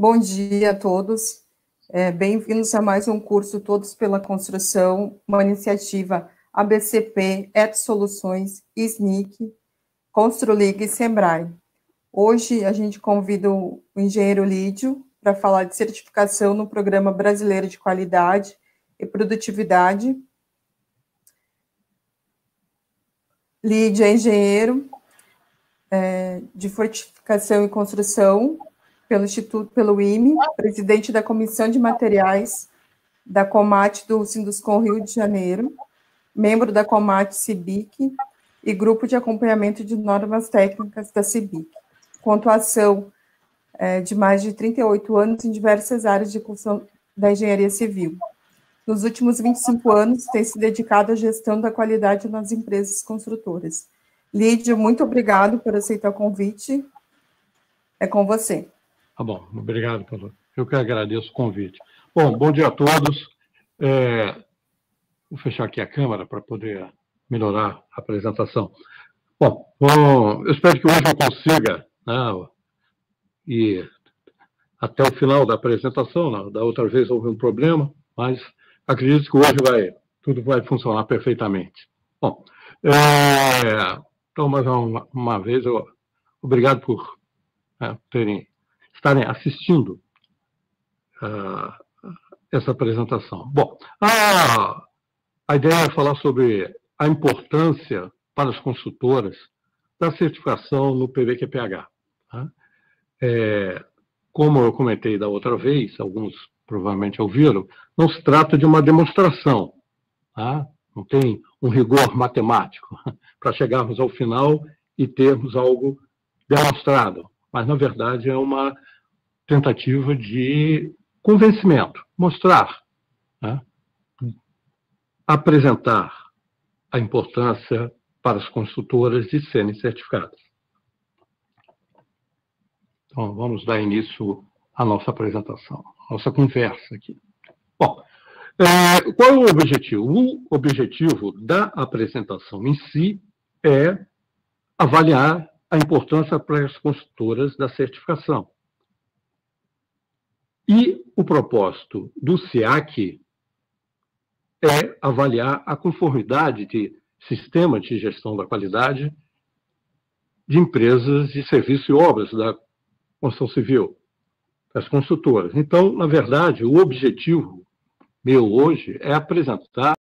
Bom dia a todos. Bem-vindos a mais um curso Todos pela Construção, uma iniciativa ABCP, Et Soluções, SNIC, Construlig e Sebrae. Hoje a gente convida o engenheiro Lídio para falar de certificação no Programa Brasileiro de Qualidade e Produtividade. Lídio é engenheiro de Fortificação e Construção pelo IME, presidente da Comissão de Materiais da Comat do Sinduscon Rio de Janeiro, membro da Comat CIBIC e grupo de acompanhamento de normas técnicas da CIBIC, com atuação de mais de 38 anos em diversas áreas de construção da engenharia civil. Nos últimos 25 anos, tem se dedicado à gestão da qualidade nas empresas construtoras. Lídio, muito obrigado por aceitar o convite. É com você. Tá bom, obrigado, Paulo. Eu que agradeço o convite. Bom dia a todos. Vou fechar aqui a câmera para poder melhorar a apresentação. Bom, eu espero que hoje eu consiga, ir até o final da apresentação. Da outra vez houve um problema, mas acredito que hoje tudo vai funcionar perfeitamente. Bom, então, mais uma vez, obrigado por estarem assistindo essa apresentação. Bom, a ideia é falar sobre a importância para as construtoras da certificação no PVQPH. Como eu comentei da outra vez, alguns provavelmente ouviram, não se trata de uma demonstração, não tem um rigor matemático para chegarmos ao final e termos algo demonstrado, mas, na verdade, é uma tentativa de convencimento, mostrar, apresentar a importância para as construtoras de serem certificadas. Então, vamos dar início à nossa apresentação, nossa conversa aqui. Bom, qual é o objetivo? O objetivo da apresentação em si é avaliar a importância para as construtoras da certificação. E o propósito do SIAC é avaliar a conformidade de sistema de gestão da qualidade de empresas de serviço e obras da construção civil, das construtoras. Então, na verdade, o objetivo meu hoje é apresentar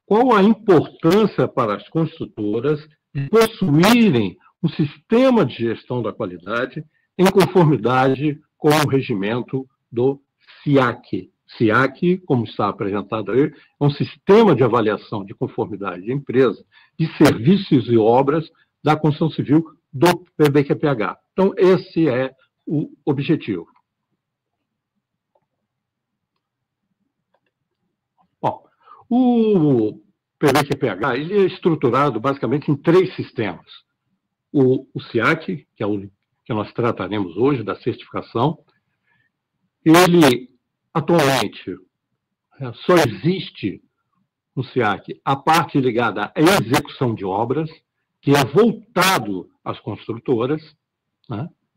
qual a importância para as construtoras de possuírem um sistema de gestão da qualidade em conformidade com o regimento do SIAC. SIAC, como está apresentado aí, é um sistema de avaliação de conformidade de empresa, de serviços e obras da construção civil do PVQPH. Então, esse é o objetivo. Bom, o PVQPH ele é estruturado basicamente em 3 sistemas. O SIAC, que é o que nós trataremos hoje, da certificação, ele, atualmente, só existe no SIAC a parte ligada à execução de obras, que é voltado às construtoras,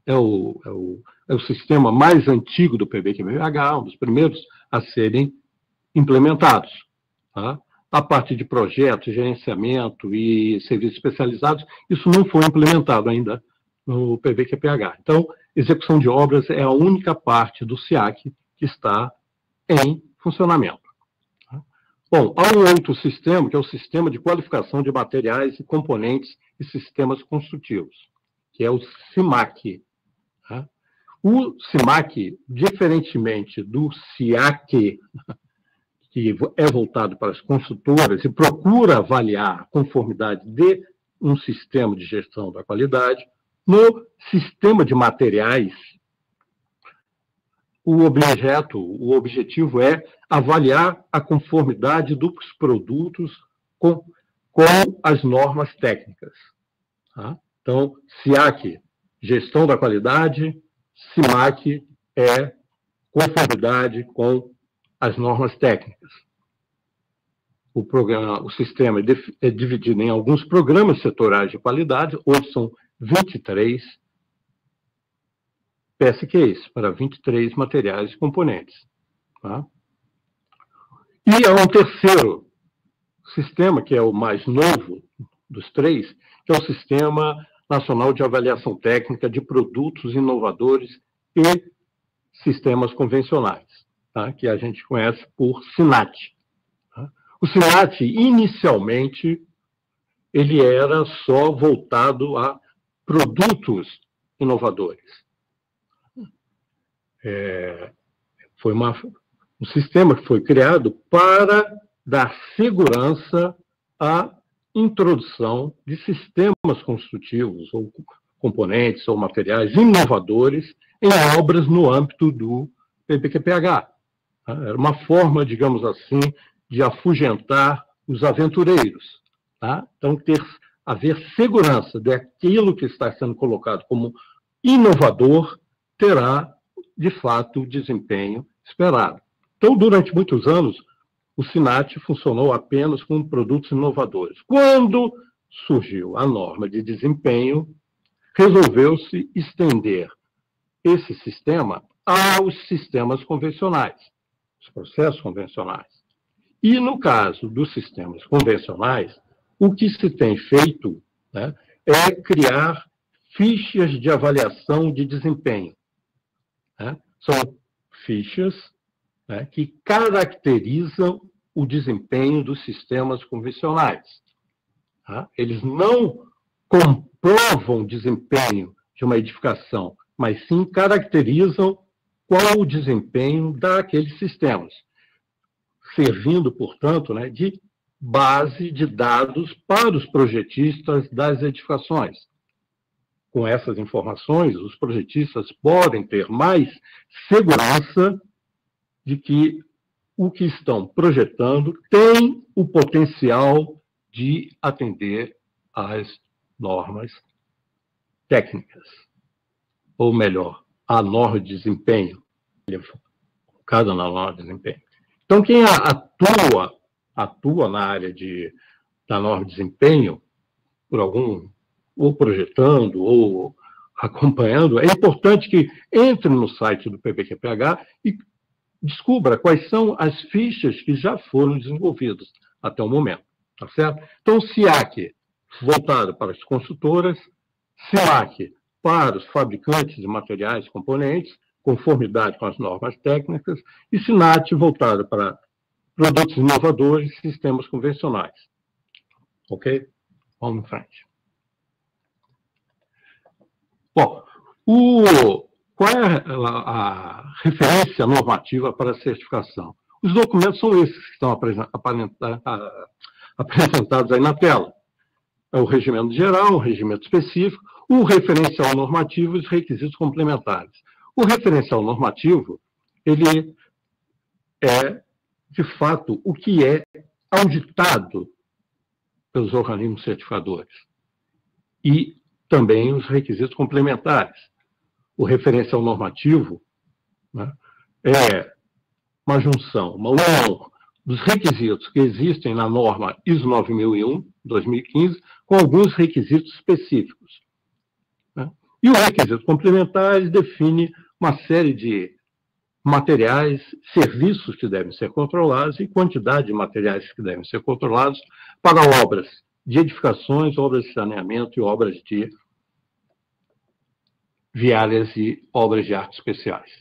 é o sistema mais antigo do PVQPH, um dos primeiros a serem implementados. A parte de projetos, gerenciamento e serviços especializados, isso não foi implementado ainda no PVQPH. Então, execução de obras é a única parte do SIAC que está em funcionamento. Bom, há um outro sistema, que é o Sistema de Qualificação de Materiais e Componentes e Sistemas Construtivos, que é o SIMAC. O SIMAC, diferentemente do SIAC, que é voltado para as construtoras e procura avaliar a conformidade de um sistema de gestão da qualidade, no sistema de materiais, o objetivo é avaliar a conformidade dos produtos com as normas técnicas. Então, SIAC, gestão da qualidade, SIMAC é conformidade com as normas técnicas. O sistema é dividido em alguns programas setoriais de qualidade, hoje são 23, PSQs, para 23 materiais e componentes. Tá? E há um terceiro sistema, que é o mais novo dos três, que é o Sistema Nacional de Avaliação Técnica de Produtos Inovadores e Sistemas Convencionais, tá? Que a gente conhece por SINAT. Tá? O SINAT, inicialmente, ele era só voltado a produtos inovadores. Foi um sistema que foi criado para dar segurança à introdução de sistemas construtivos, ou componentes, ou materiais inovadores em obras no âmbito do PBQPH. Era uma forma, digamos assim, de afugentar os aventureiros. Tá? Então, haver segurança daquilo que está sendo colocado como inovador terá, de fato, o desempenho esperado. Então, durante muitos anos, o SINAT funcionou apenas com produtos inovadores. Quando surgiu a norma de desempenho, resolveu-se estender esse sistema aos sistemas convencionais, os processos convencionais. E, no caso dos sistemas convencionais, o que se tem feito, né, é criar fichas de avaliação de desempenho. Né? São fichas, né, que caracterizam o desempenho dos sistemas convencionais. Tá? Eles não comprovam o desempenho de uma edificação, mas sim caracterizam qual o desempenho daqueles sistemas, servindo, portanto, né, de base de dados para os projetistas das edificações. Com essas informações, os projetistas podem ter mais segurança de que o que estão projetando tem o potencial de atender às normas técnicas, ou melhor, à norma de desempenho, focada na norma de desempenho. Então, quem atua na área da norma de desempenho, ou projetando, ou acompanhando, é importante que entre no site do PBQPH e descubra quais são as fichas que já foram desenvolvidas até o momento, tá certo? Então, SIAC, voltado para as construtoras, SIMAC, para os fabricantes de materiais e componentes, conformidade com as normas técnicas, e SINAT, voltado para produtos inovadores e sistemas convencionais. Ok? Vamos em frente. Bom, qual é a referência normativa para a certificação? Os documentos são esses que estão apresentados aí na tela. É o regimento geral, o regimento específico, o referencial normativo e os requisitos complementares. O referencial normativo, ele é, de fato, o que é auditado pelos organismos certificadores. E também os requisitos complementares. O referencial normativo, né, é uma junção, uma união dos requisitos que existem na norma ISO 9001, 2015, com alguns requisitos específicos. Né? E o requisito complementares define uma série de materiais, serviços que devem ser controlados e quantidade de materiais que devem ser controlados para obras de edificações, obras de saneamento e obras de viárias e obras de arte especiais.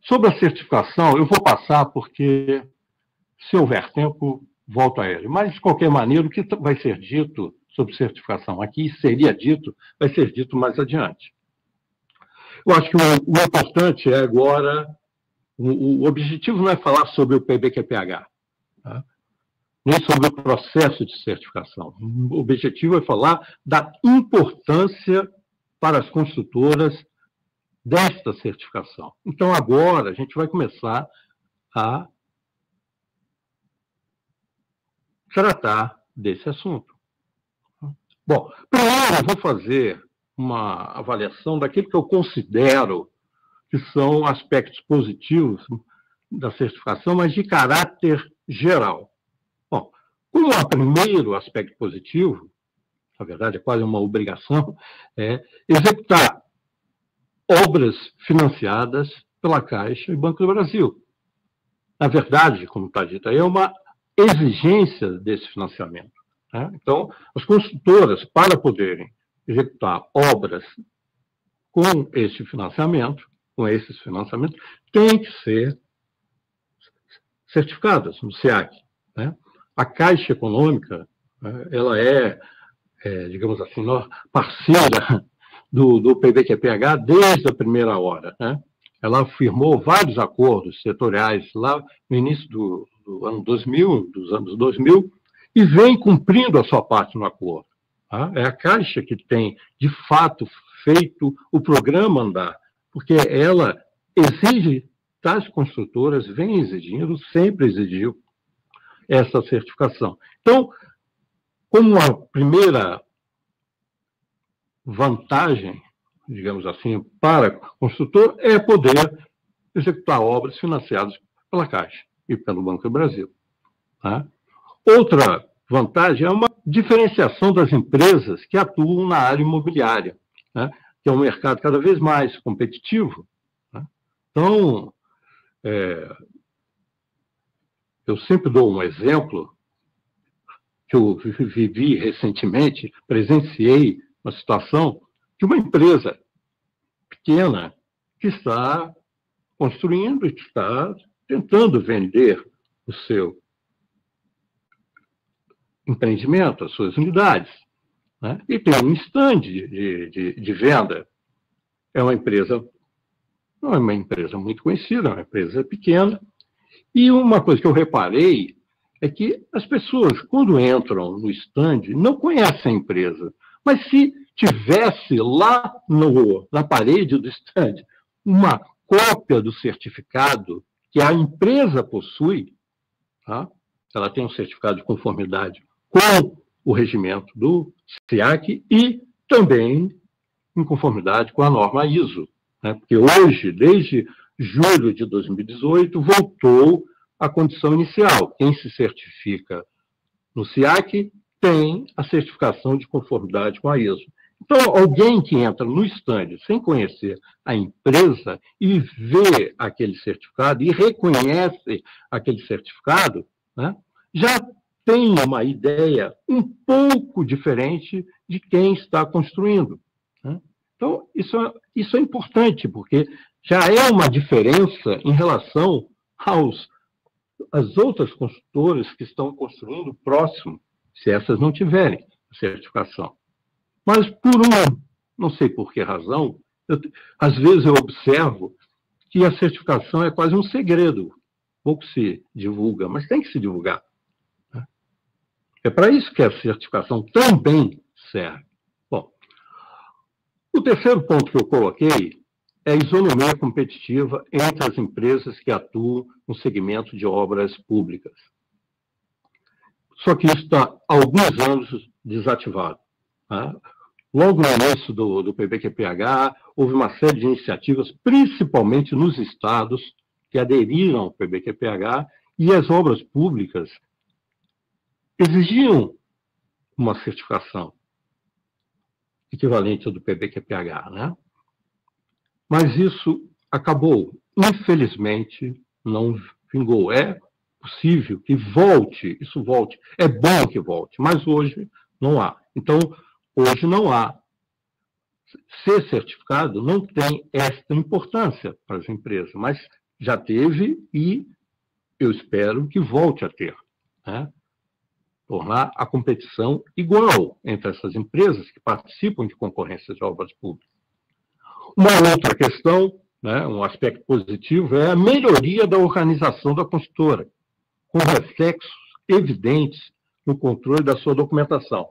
Sobre a certificação, eu vou passar porque, se houver tempo, volto a ele. Mas, de qualquer maneira, o que vai ser dito sobre certificação aqui, seria dito, vai ser dito mais adiante. Eu acho que o importante é agora, o objetivo não é falar sobre o PBQPH, tá? Nem sobre o processo de certificação. O objetivo é falar da importância para as construtoras desta certificação. Então, agora, a gente vai começar a tratar desse assunto. Bom, primeiro eu vou fazer uma avaliação daquilo que eu considero que são aspectos positivos da certificação, mas de caráter geral. Bom, como primeiro aspecto positivo, na verdade é quase uma obrigação, é executar obras financiadas pela Caixa e Banco do Brasil. Na verdade, como está dito aí, é uma exigência desse financiamento, né? Então, as construtoras, para poderem executar obras com esse financiamento, com esses financiamentos, têm que ser certificadas no SEAC, né? A Caixa Econômica, ela digamos assim, parceira do PBQPH desde a primeira hora, né? Ela firmou vários acordos setoriais lá no início do ano 2000, dos anos 2000, e vem cumprindo a sua parte no acordo, tá? É a Caixa que tem, de fato, feito o programa andar, porque ela exige, das construtoras, vem exigindo, sempre exigiu essa certificação. Então, como a primeira vantagem, digamos assim, para o construtor é poder executar obras financiadas pela Caixa e pelo Banco do Brasil, tá? Outra vantagem é uma diferenciação das empresas que atuam na área imobiliária, né? Que é um mercado cada vez mais competitivo, né? Então, eu sempre dou um exemplo que eu vivi recentemente, presenciei uma situação de uma empresa pequena que está construindo e está tentando vender o seu empreendimento, as suas unidades, né? E tem um stand de venda. É uma empresa, não é uma empresa muito conhecida, é uma empresa pequena. E uma coisa que eu reparei é que as pessoas, quando entram no stand, não conhecem a empresa. Mas se tivesse lá na parede do stand uma cópia do certificado que a empresa possui, tá? Ela tem um certificado de conformidade com o regimento do SEAC e também em conformidade com a norma ISO, né? Porque hoje, desde julho de 2018, voltou à condição inicial. Quem se certifica no SEAC tem a certificação de conformidade com a ISO. Então, alguém que entra no stand sem conhecer a empresa e vê aquele certificado e reconhece aquele certificado, né, já tem uma ideia um pouco diferente de quem está construindo, né? Então, isso é importante, porque já é uma diferença em relação às outras construtoras que estão construindo próximo, se essas não tiverem certificação. Mas não sei por que razão, às vezes eu observo que a certificação é quase um segredo, pouco se divulga, mas tem que se divulgar, né? É para isso que a certificação também serve. Bom, o terceiro ponto que eu coloquei é a isonomia competitiva entre as empresas que atuam no segmento de obras públicas. Só que isso está há alguns anos desativado, tá? Logo no início do PBQPH, houve uma série de iniciativas, principalmente nos estados que aderiram ao PBQPH, e as obras públicas exigiam uma certificação equivalente ao do PBQPH, né? Mas isso acabou. Infelizmente, não vingou. É possível que isso volte. É bom que volte, mas hoje não há. Então, hoje não há. Ser certificado não tem esta importância para as empresas, mas já teve e eu espero que volte a ter, né? Tornar a competição igual entre essas empresas que participam de concorrências de obras públicas. Uma outra questão, né, um aspecto positivo, é a melhoria da organização da construtora, com reflexos evidentes no controle da sua documentação.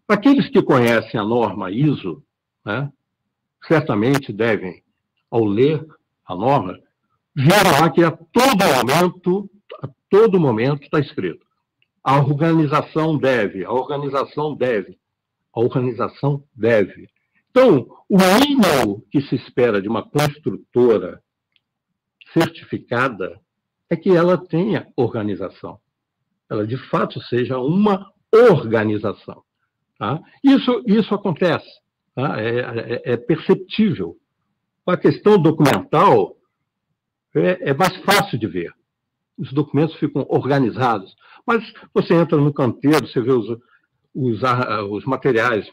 Aqueles que conhecem a norma ISO, né, certamente devem, ao ler a norma, ver lá que a todo momento está escrito: a organização deve. Então, o mínimo que se espera de uma construtora certificada é que ela tenha organização. Ela, de fato, seja uma organização, Tá? Isso acontece, tá? É perceptível. A questão documental é mais fácil de ver. Os documentos ficam organizados. Mas você entra no canteiro, você vê os materiais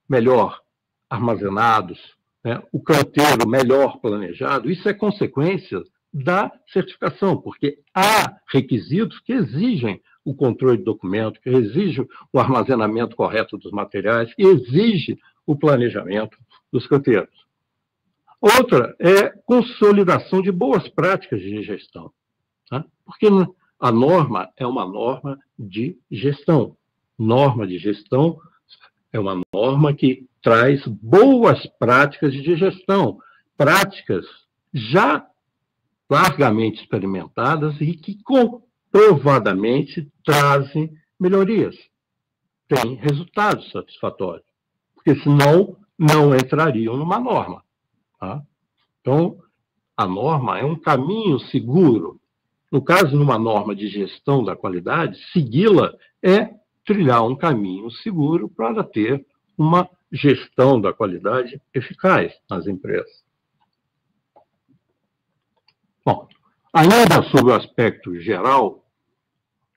melhor armazenados, né? O canteiro melhor planejado. Isso é consequência da certificação, porque há requisitos que exigem o controle de documento, que exigem o armazenamento correto dos materiais, que exigem o planejamento dos canteiros. Outra é consolidação de boas práticas de gestão, tá? Porque a norma é uma norma de gestão. Norma de gestão é uma norma que traz boas práticas de gestão, práticas já largamente experimentadas e que comprovadamente trazem melhorias, têm resultados satisfatórios, porque senão não entrariam numa norma. Tá? Então, a norma é um caminho seguro. No caso, numa norma de gestão da qualidade, segui-la é trilhar um caminho seguro para ter uma gestão da qualidade eficaz nas empresas. Bom, ainda sobre o aspecto geral,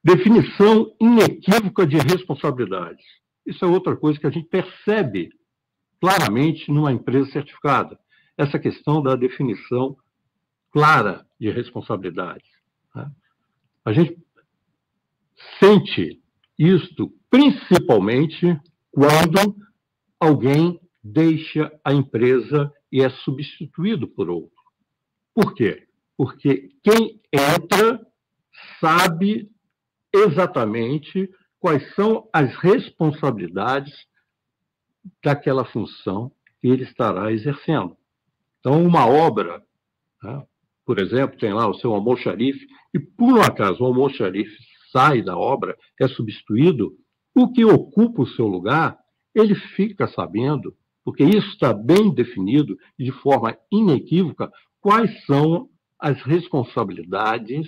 definição inequívoca de responsabilidades. Isso é outra coisa que a gente percebe claramente numa empresa certificada. Essa questão da definição clara de responsabilidades. Né? A gente sente isto principalmente quando alguém deixa a empresa e é substituído por outro. Por quê? Porque quem entra sabe exatamente quais são as responsabilidades daquela função que ele estará exercendo. Então, uma obra, né, por exemplo, tem lá o seu almoxarife, e por um acaso o almoxarife sai da obra, é substituído, o que ocupa o seu lugar, ele fica sabendo, porque isso está bem definido e de forma inequívoca, quais são as responsabilidades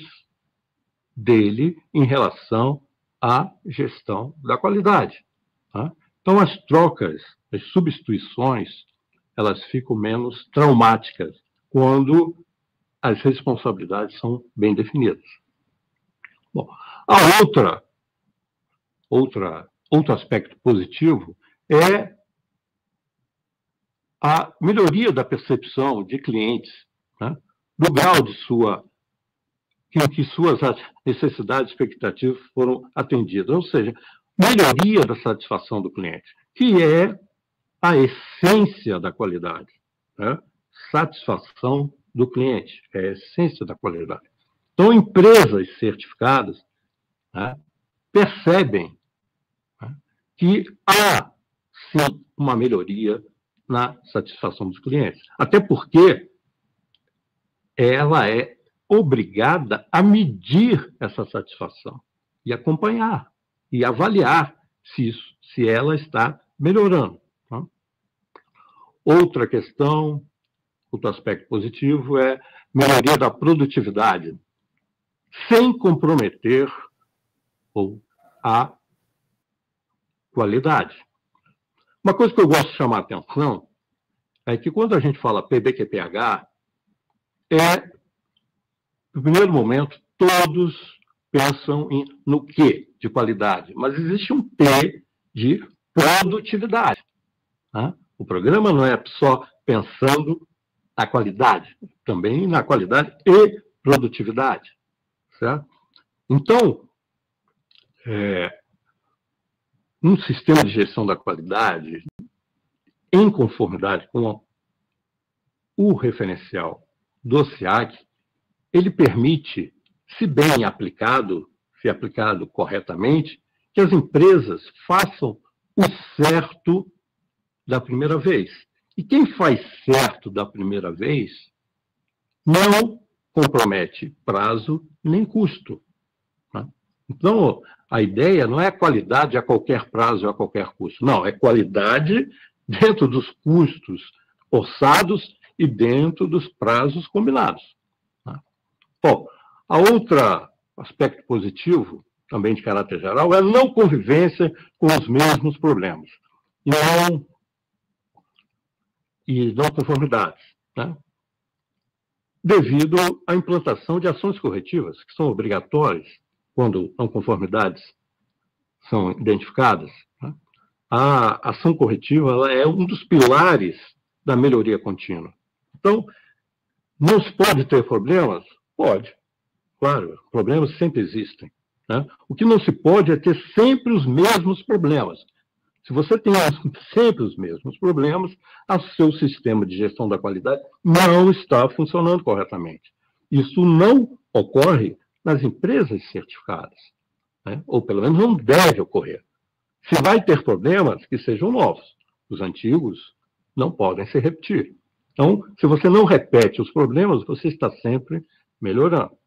dele em relação à gestão da qualidade. Tá? Então, as trocas, as substituições, elas ficam menos traumáticas quando as responsabilidades são bem definidas. Bom, a outro aspecto positivo é a melhoria da percepção de clientes, né, do grau de que suas necessidades e expectativas foram atendidas, ou seja, melhoria da satisfação do cliente, que é a essência da qualidade, né? Satisfação do cliente, é a essência da qualidade. Então, empresas certificadas, né, percebem, né, que há, sim, uma melhoria na satisfação dos clientes. Até porque ela é obrigada a medir essa satisfação e acompanhar e avaliar se ela está melhorando. Tá? Outra questão, outro aspecto positivo é melhoria da produtividade, sem comprometer a qualidade. Uma coisa que eu gosto de chamar a atenção é que quando a gente fala PBQPH, no primeiro momento, todos pensam no Q de qualidade, mas existe um P de produtividade. Tá? O programa não é só pensando na qualidade, também na qualidade e produtividade. Certo? Então, um sistema de gestão da qualidade, em conformidade com o referencial do SIAC, ele permite, se bem aplicado, se aplicado corretamente, que as empresas façam o certo da primeira vez. E quem faz certo da primeira vez não compromete prazo nem custo. Né? Então, a ideia não é qualidade a qualquer prazo, a qualquer custo. Não, é qualidade dentro dos custos orçados e dentro dos prazos combinados. Né? Bom, a outra aspecto positivo, também de caráter geral, é a não convivência com os mesmos problemas. e não conformidades, né? Devido à implantação de ações corretivas, que são obrigatórias quando não conformidades são identificadas, né? A ação corretiva ela é um dos pilares da melhoria contínua. Então, não se pode ter problemas? Pode. Claro, problemas sempre existem, né? O que não se pode é ter sempre os mesmos problemas. Se você tem sempre os mesmos problemas, o seu sistema de gestão da qualidade não está funcionando corretamente. Isso não ocorre nas empresas certificadas, né? Ou pelo menos não deve ocorrer. Se vai ter problemas, que sejam novos. Os antigos não podem se repetir. Então, se você não repete os problemas, você está sempre melhorando.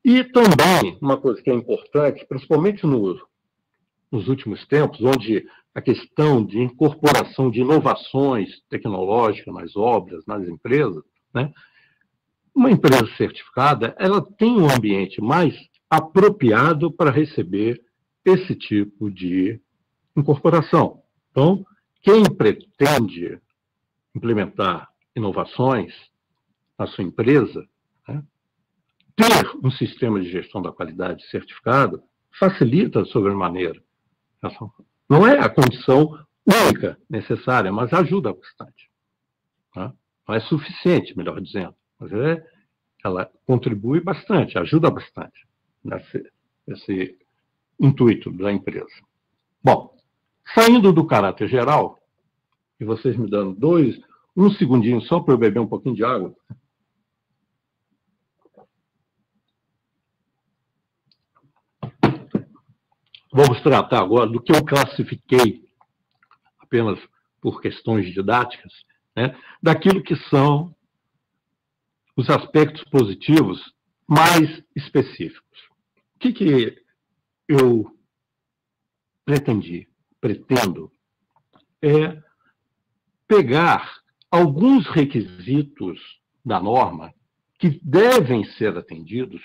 E também, uma coisa que é importante, principalmente nos últimos tempos, onde a questão de incorporação de inovações tecnológicas nas obras, nas empresas, né? Uma empresa certificada, ela tem um ambiente mais apropriado para receber esse tipo de incorporação. Então, quem pretende implementar inovações na sua empresa, né, ter um sistema de gestão da qualidade certificado facilita sobremaneira. Não é a condição única necessária, mas ajuda bastante. Tá? Não é suficiente, melhor dizendo, mas ela contribui bastante, ajuda bastante nesse intuito da empresa. Bom, saindo do caráter geral, e vocês me dando um segundinho só para eu beber um pouquinho de água. Vamos tratar agora do que eu classifiquei, apenas por questões didáticas, né, daquilo que são os aspectos positivos mais específicos. O que eu pretendo é pegar alguns requisitos da norma que devem ser atendidos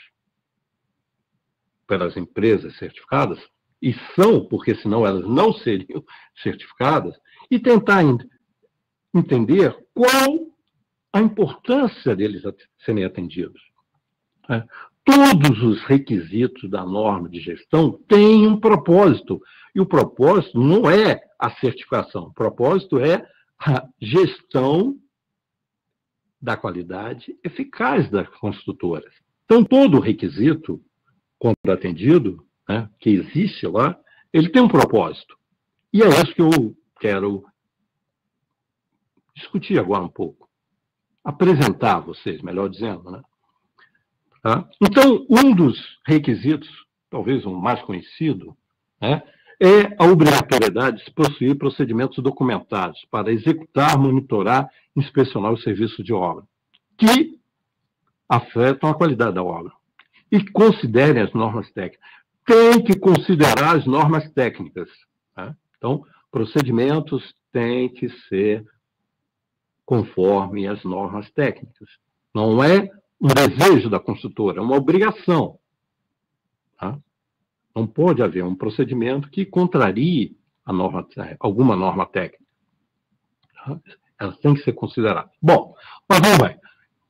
pelas empresas certificadas, e são, porque senão elas não seriam certificadas, e tentar entender qual a importância deles serem atendidos. Todos os requisitos da norma de gestão têm um propósito, e o propósito não é a certificação, o propósito é a gestão da qualidade eficaz das construtoras. Então, todo requisito, quando atendido, né, que existe lá, ele tem um propósito. E é isso que eu quero discutir agora um pouco. Apresentar a vocês, melhor dizendo, né? Tá? Então, um dos requisitos, talvez o mais conhecido, né, é a obrigatoriedade de possuir procedimentos documentados para executar, monitorar e inspecionar os serviços de obra, que afetam a qualidade da obra. E considerem as normas técnicas. Tem que considerar as normas técnicas. Né? Então, procedimentos têm que ser conforme as normas técnicas. Não é um desejo da construtora, é uma obrigação. Tá? Não pode haver um procedimento que contrarie alguma norma técnica. Tá? Elas têm que ser consideradas. Bom, mas vamos lá.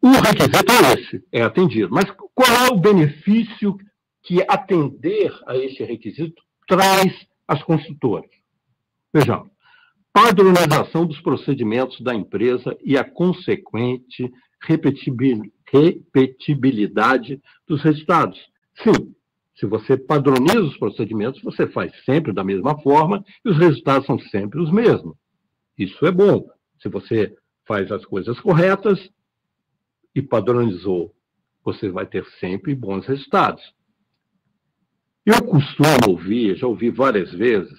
O requisito é esse, é atendido. Mas qual é o benefício que atender a esse requisito traz às construtoras? Vejamos. Padronização dos procedimentos da empresa e a consequente repetibilidade dos resultados. Sim, se você padroniza os procedimentos, você faz sempre da mesma forma e os resultados são sempre os mesmos. Isso é bom. Se você faz as coisas corretas e padronizou, você vai ter sempre bons resultados. Eu costumo ouvir, já ouvi várias vezes,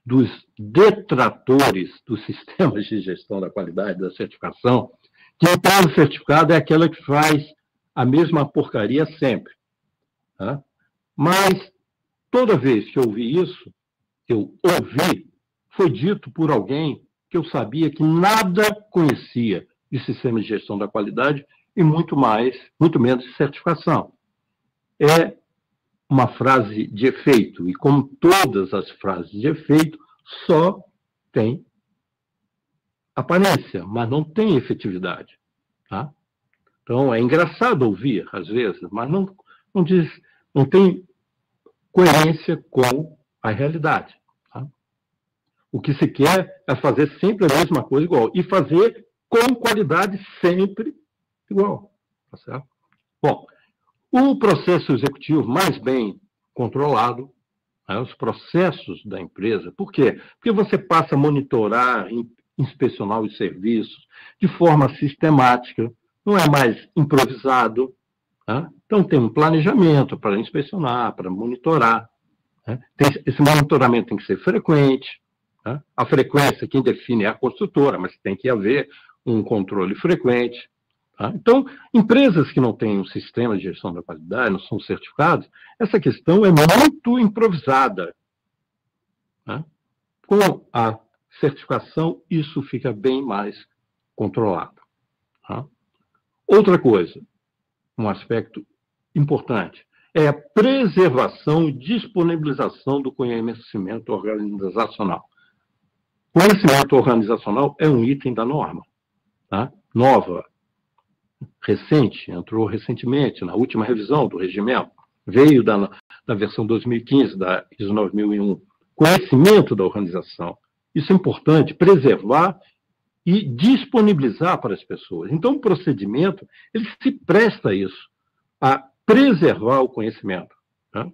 dos detratores dos sistemas de gestão da qualidade, da certificação, que a empresa certificada é aquela que faz a mesma porcaria sempre. Tá? Mas, toda vez que eu ouvi isso, foi dito por alguém que eu sabia que nada conhecia de sistema de gestão da qualidade e muito menos de certificação. É uma frase de efeito, e como todas as frases de efeito, só tem aparência, mas não tem efetividade. Tá? Então, é engraçado ouvir, às vezes, mas não tem coerência com a realidade. Tá? O que se quer é fazer sempre a mesma coisa igual, e fazer com qualidade sempre igual. Tá certo? Bom, o processo executivo mais bem controlado, os processos da empresa, por quê? Porque você passa a monitorar, inspecionar os serviços de forma sistemática, não é mais improvisado. Tá? Então, tem um planejamento para inspecionar, para monitorar. Tá? Esse monitoramento tem que ser frequente. Tá? A frequência, quem define é a construtora, mas tem que haver um controle frequente. Tá? Então, empresas que não têm um sistema de gestão da qualidade, não são certificados, essa questão é muito improvisada. Tá? Com a certificação, isso fica bem mais controlado. Tá? Outra coisa, um aspecto importante, é a preservação e disponibilização do conhecimento organizacional. Conhecimento organizacional é um item da norma. Tá? Nova, recente, entrou recentemente, na última revisão do regimento, veio da versão 2015 da ISO 9001. Conhecimento da organização. Isso é importante, preservar e disponibilizar para as pessoas. Então, o procedimento, ele se presta a isso, a preservar o conhecimento. Né?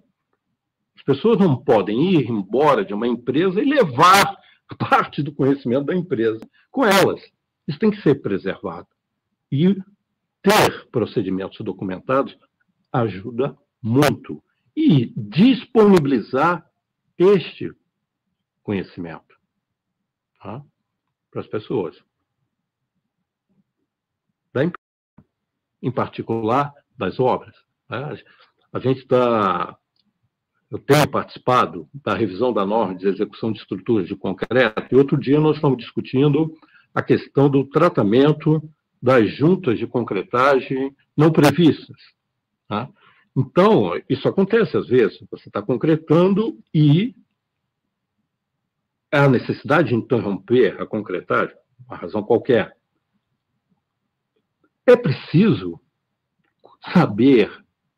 As pessoas não podem ir embora de uma empresa e levar parte do conhecimento da empresa com elas. Isso tem que ser preservado. E ter procedimentos documentados ajuda muito. E disponibilizar este conhecimento, tá? Para as pessoas. Em particular, das obras. Né? Eu tenho participado da revisão da norma de execução de estruturas de concreto, e outro dia nós estamos discutindo a questão do tratamento das juntas de concretagem não previstas. Tá? Então, isso acontece às vezes. Você está concretando e há necessidade de interromper a concretagem, uma razão qualquer. É preciso saber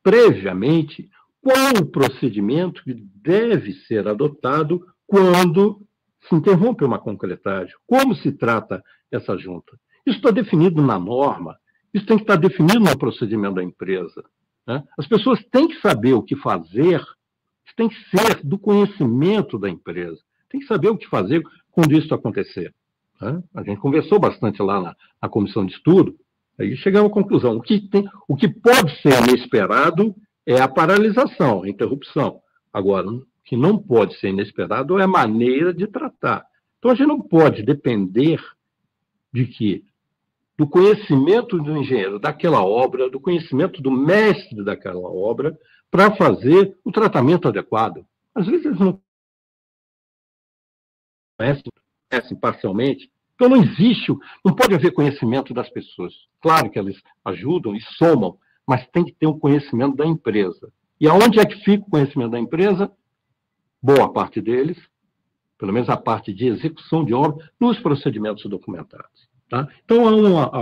previamente qual o procedimento que deve ser adotado quando se interrompe uma concretagem, como se trata essa junta. Isso está definido na norma, isso tem que estar definido no procedimento da empresa. Né? As pessoas têm que saber o que fazer, isso tem que ser do conhecimento da empresa, tem que saber o que fazer quando isso acontecer. Né? A gente conversou bastante lá na comissão de estudo, aí chegamos à conclusão, o que pode ser inesperado é a paralisação, a interrupção. Agora, o que não pode ser inesperado é a maneira de tratar. Então, a gente não pode depender do conhecimento do engenheiro daquela obra, do conhecimento do mestre daquela obra, para fazer o tratamento adequado. Às vezes, eles não conhecem parcialmente. Então, não pode haver conhecimento das pessoas. Claro que eles ajudam e somam, mas tem que ter um conhecimento da empresa. E aonde é que fica o conhecimento da empresa? Boa parte deles, pelo menos a parte de execução de obra, nos procedimentos documentados. Tá? Então, há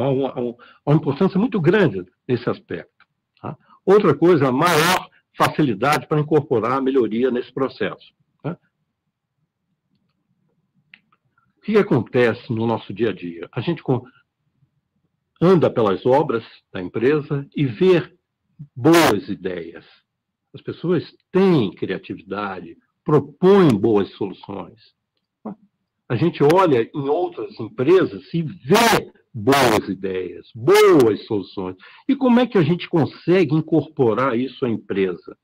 uma importância muito grande nesse aspecto. Tá? Outra coisa, a maior facilidade para incorporar a melhoria nesse processo. Tá? O que acontece no nosso dia a dia? A gente anda pelas obras da empresa e vê boas ideias. As pessoas têm criatividade, propõem boas soluções. A gente olha em outras empresas e vê boas ideias, boas soluções. E como é que a gente consegue incorporar isso à empresa?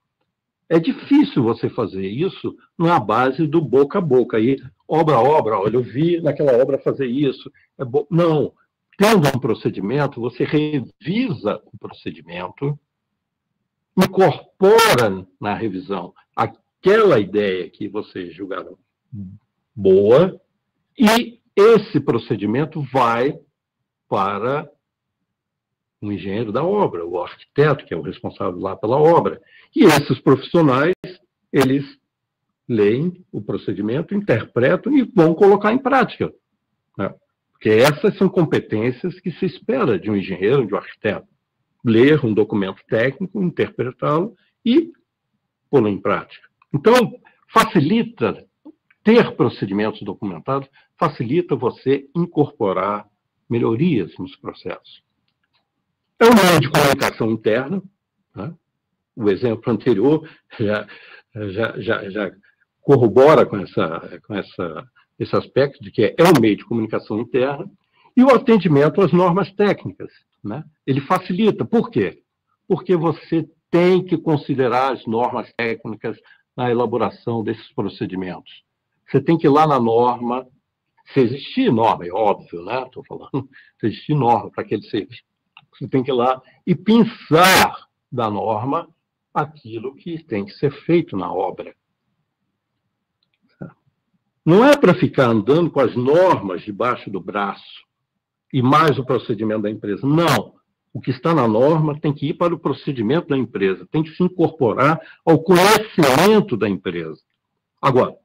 É difícil você fazer isso na base do boca a boca. Aí, obra, olha, eu vi naquela obra fazer isso. Não. Tendo um procedimento, você revisa o procedimento, incorpora na revisão aquela ideia que vocês julgaram boa, e esse procedimento vai para o engenheiro da obra, o arquiteto, que é o responsável lá pela obra. E esses profissionais, eles leem o procedimento, interpretam e vão colocar em prática, né? Porque essas são competências que se espera de um engenheiro, de um arquiteto. Ler um documento técnico, interpretá-lo e pô-lo em prática. Então, facilita ter procedimentos documentados, facilita você incorporar melhorias nos processos. É um meio de comunicação interna, né? O exemplo anterior já corrobora com esse aspecto de que é um meio de comunicação interna, e o atendimento às normas técnicas, né? Ele facilita. Por quê? Porque você tem que considerar as normas técnicas na elaboração desses procedimentos. Você tem que ir lá na norma, se existir norma, é óbvio, né? Estou falando, se existir norma para aquele serviço, você tem que ir lá e pensar da norma aquilo que tem que ser feito na obra. Não é para ficar andando com as normas debaixo do braço e mais o procedimento da empresa. Não. O que está na norma tem que ir para o procedimento da empresa, tem que se incorporar ao conhecimento da empresa. Agora,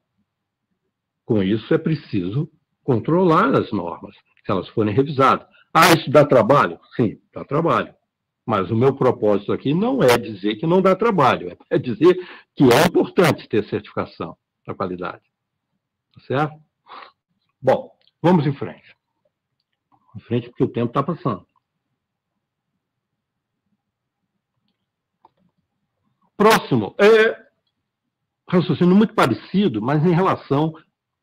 com isso é preciso controlar as normas, se elas forem revisadas. Ah, isso dá trabalho? Sim, dá trabalho. Mas o meu propósito aqui não é dizer que não dá trabalho, é dizer que é importante ter certificação da qualidade. Tá certo? Bom, vamos em frente. Em frente porque o tempo está passando. Próximo é raciocínio muito parecido, mas em relação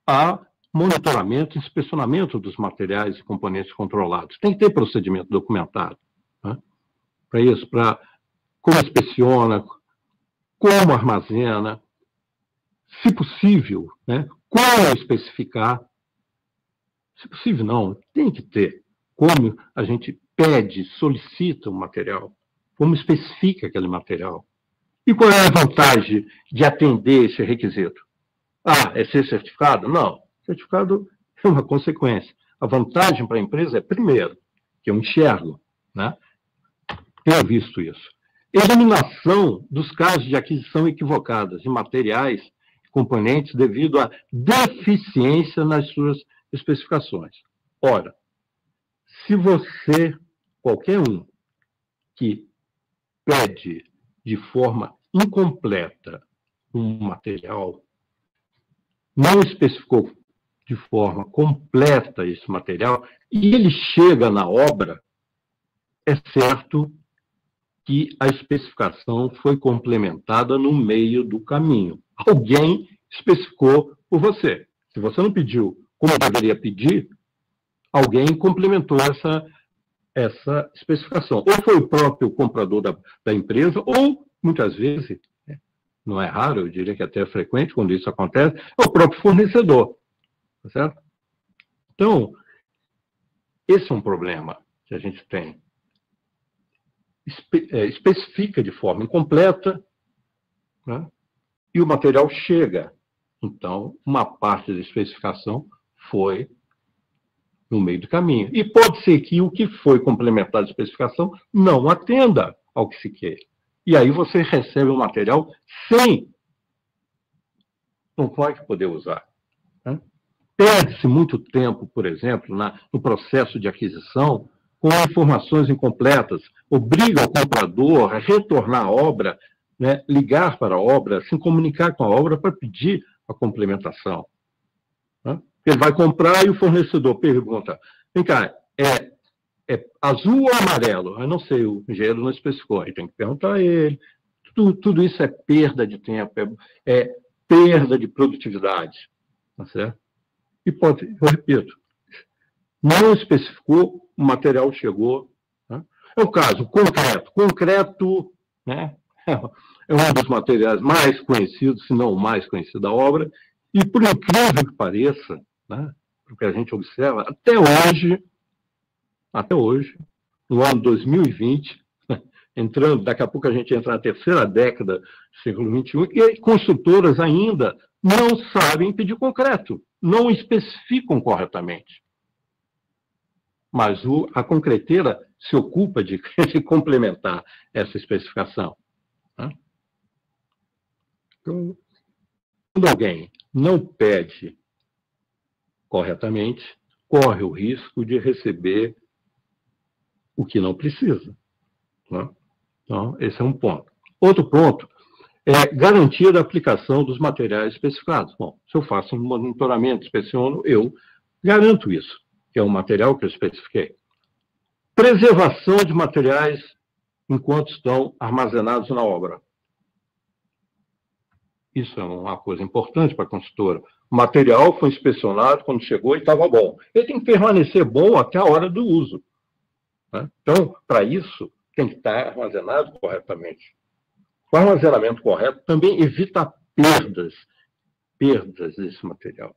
a monitoramento e inspecionamento dos materiais e componentes controlados. Tem que ter procedimento documentado, né? Para isso, para como inspeciona, como armazena, se possível, né? Como especificar. Se possível, não, tem que ter. Como a gente pede, solicita um material, como especifica aquele material. E qual é a vantagem de atender esse requisito? Ah, é ser certificado? Não. Certificado é uma consequência. A vantagem para a empresa é, primeiro, que eu enxergo, né? Tenho visto isso. Eliminação dos casos de aquisição equivocadas de materiais e componentes devido à deficiência nas suas especificações. Ora, se você, qualquer um, que pede de forma incompleta um material, não especificou de forma completa esse material, e ele chega na obra, é certo que a especificação foi complementada no meio do caminho. Alguém especificou por você. Se você não pediu como deveria pedir, alguém complementou essa especificação. Ou foi o próprio comprador da empresa, ou, muitas vezes, não é raro, eu diria que até é frequente quando isso acontece, é o próprio fornecedor. Tá certo? Então, esse é um problema que a gente tem. Especifica de forma incompleta, né? E o material chega. Então, uma parte da especificação foi no meio do caminho. E pode ser que o que foi complementado à especificação não atenda ao que se quer. E aí você recebe o material sem, não vai poder usar, né? Perde-se muito tempo, por exemplo, no processo de aquisição, com informações incompletas, obriga o comprador a retornar à obra, né, ligar para a obra, se comunicar com a obra para pedir a complementação, né? Ele vai comprar e o fornecedor pergunta, vem cá, é azul ou amarelo? Eu não sei, o engenheiro não especificou, aí tem que perguntar a ele. Tudo isso é perda de tempo, é perda de produtividade, tá certo? E eu repito, não especificou, o material chegou, né? É o caso concreto. Concreto, né, é um dos materiais mais conhecidos, se não o mais conhecido da obra, e por incrível que pareça, né, porque a gente observa, até hoje, no ano 2020, entrando, daqui a pouco a gente entra na terceira década do século XXI, e construtoras ainda não sabem pedir concreto, não especificam corretamente. Mas a concreteira se ocupa de complementar essa especificação, né? Então, alguém não pede corretamente, corre o risco de receber o que não precisa. Né? Então, esse é um ponto. Outro ponto é garantia da aplicação dos materiais especificados. Bom, se eu faço um monitoramento, inspeciono, eu garanto isso, que é o material que eu especifiquei. Preservação de materiais enquanto estão armazenados na obra. Isso é uma coisa importante para a construtora. O material foi inspecionado quando chegou e estava bom. Ele tem que permanecer bom até a hora do uso. Né? Então, para isso, tem que estar armazenado corretamente. O armazenamento correto também evita perdas desse material,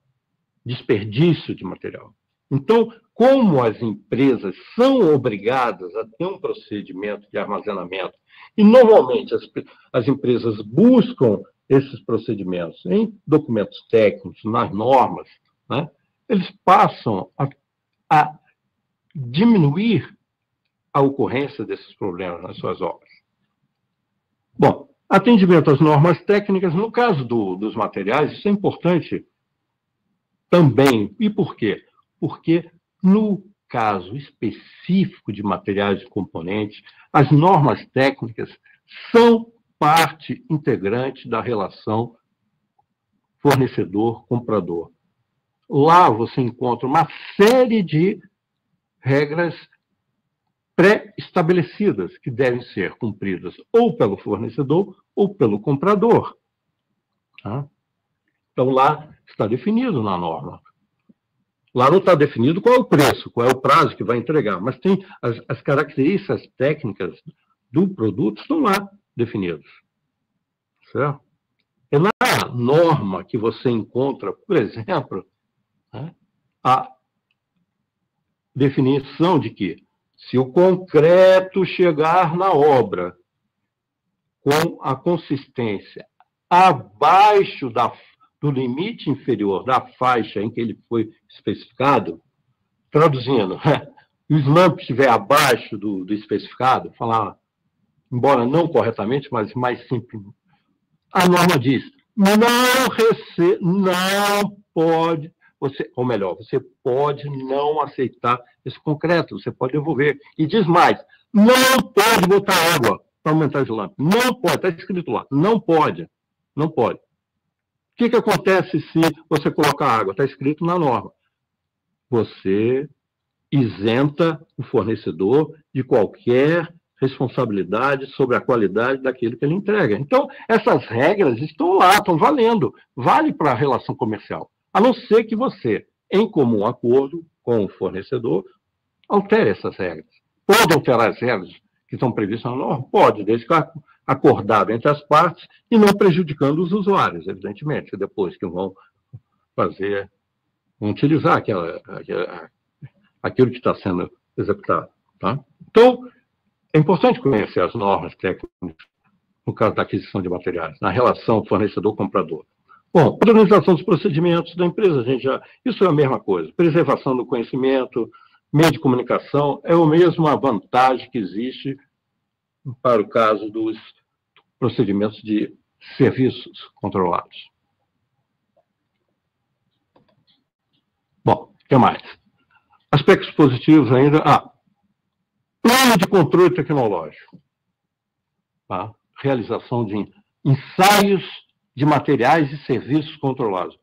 desperdício de material. Então, como as empresas são obrigadas a ter um procedimento de armazenamento, e normalmente as empresas buscam esses procedimentos em documentos técnicos, nas normas, né, eles passam a diminuir a ocorrência desses problemas nas suas obras. Bom, atendimento às normas técnicas, no caso dos materiais, isso é importante também. E por quê? Porque, no caso específico de materiais e componentes, as normas técnicas são parte integrante da relação fornecedor-comprador. Lá você encontra uma série de regras pré-estabelecidas que devem ser cumpridas ou pelo fornecedor ou pelo comprador. Tá? Então, lá está definido na norma. Lá não está definido qual é o preço, qual é o prazo que vai entregar, mas tem as características técnicas do produto estão lá definidos. Certo? É na norma que você encontra, por exemplo, né, a definição de que se o concreto chegar na obra com a consistência abaixo do limite inferior da faixa em que ele foi especificado, traduzindo, o slump estiver abaixo do especificado, falar, embora não corretamente, mas mais simples, a norma diz, não pode, ou melhor, você pode não aceitar esse concreto, você pode devolver. E diz mais, não pode botar água para aumentar o slump. Não pode, está escrito lá, não pode. Não pode. O que acontece se você colocar água? Está escrito na norma. Você isenta o fornecedor de qualquer responsabilidade sobre a qualidade daquilo que ele entrega. Então, essas regras estão lá, estão valendo. Vale para a relação comercial. A não ser que você, em comum acordo com o fornecedor, altere essas regras. Pode alterar as regras que estão previstas na norma? Pode, desde que acordado entre as partes e não prejudicando os usuários, evidentemente, depois que vão utilizar aquilo que está sendo executado. Tá? Então, é importante conhecer as normas técnicas no caso da aquisição de materiais, na relação fornecedor-comprador. Bom, organização dos procedimentos da empresa, isso é a mesma coisa. Preservação do conhecimento, meio de comunicação, é a mesma vantagem que existe para o caso dos procedimentos de serviços controlados. Bom, o que mais? Aspectos positivos ainda. Plano de controle tecnológico. Tá? Realização de ensaios de materiais e serviços controlados.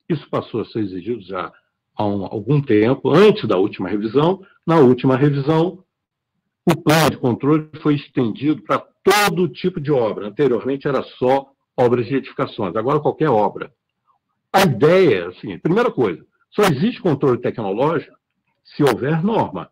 Isso passou a ser exigido já há algum tempo, antes da última revisão. Na última revisão, o plano de controle foi estendido para todo tipo de obra. Anteriormente era só obras de edificações, agora qualquer obra. A ideia é assim, primeira coisa, só existe controle tecnológico se houver norma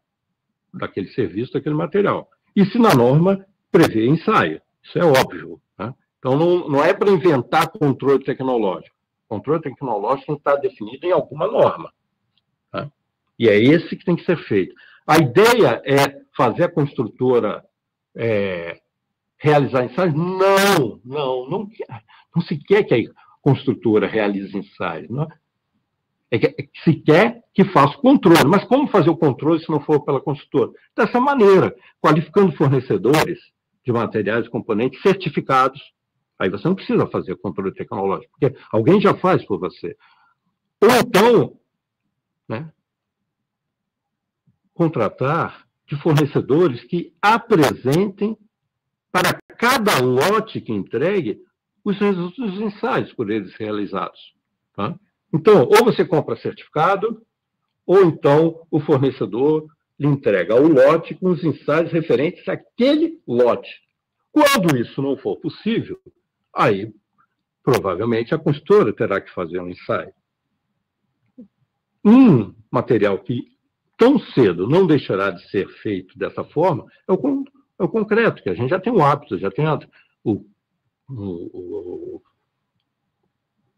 daquele serviço, daquele material. E se na norma prevê ensaio. Isso é óbvio. Né? Então, não é para inventar controle tecnológico. O controle tecnológico tem que estar definido em alguma norma. Tá? E é esse que tem que ser feito. A ideia é fazer a construtora realizar ensaios? Não se quer que a construtora realize ensaios. Não é? Se quer que faça o controle. Mas como fazer o controle se não for pela construtora? Dessa maneira, qualificando fornecedores de materiais e componentes certificados, Aí você não precisa fazer controle tecnológico, porque alguém já faz por você. Ou então, né, contratar de fornecedores que apresentem para cada lote que entregue os ensaios por eles realizados. Tá? Então, ou você compra certificado, ou então o fornecedor lhe entrega o lote com os ensaios referentes àquele lote. Quando isso não for possível, aí provavelmente a consultora terá que fazer um ensaio. Um material que tão cedo não deixará de ser feito dessa forma é o concreto, que a gente já tem o hábito, já tem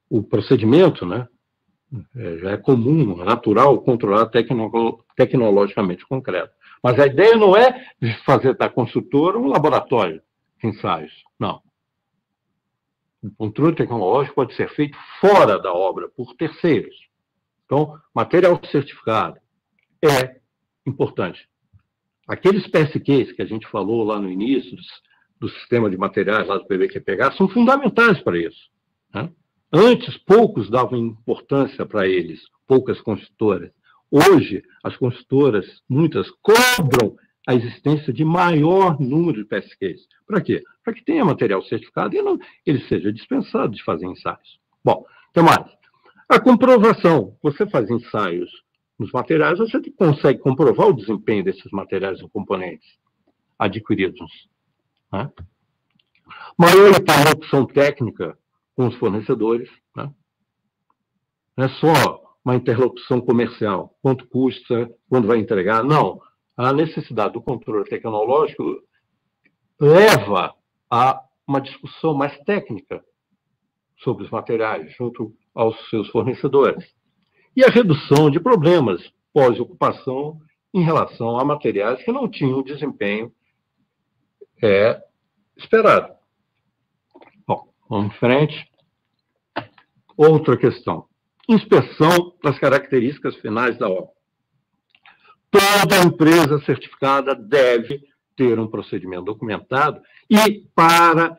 o procedimento, né? Já é comum, natural, controlar tecnologicamente o concreto. Mas a ideia não é de fazer da construtora um laboratório de ensaios, não. O controle tecnológico pode ser feito fora da obra, por terceiros. Então, material certificado é importante. Aqueles PSQs que a gente falou lá no início, do sistema de materiais lá do PBQPH, são fundamentais para isso. Né? Antes, poucos davam importância para eles, poucas consultoras. Hoje, as consultoras, muitas, cobram a existência de maior número de PSQs. Para quê? Para que tenha material certificado e não, ele seja dispensado de fazer ensaios. Bom, o que mais? A comprovação. Você faz ensaios nos materiais, você consegue comprovar o desempenho desses materiais ou componentes adquiridos. Né? Maior interlocução técnica com os fornecedores. Né? Não é só uma interlocução comercial. Quanto custa, quando vai entregar. Não. A necessidade do controle tecnológico leva a uma discussão mais técnica sobre os materiais, junto aos seus fornecedores. E a redução de problemas pós-ocupação em relação a materiais que não tinham o desempenho esperado. Bom, vamos em frente. Outra questão. Inspeção das características finais da obra. Toda empresa certificada deve ter um procedimento documentado e para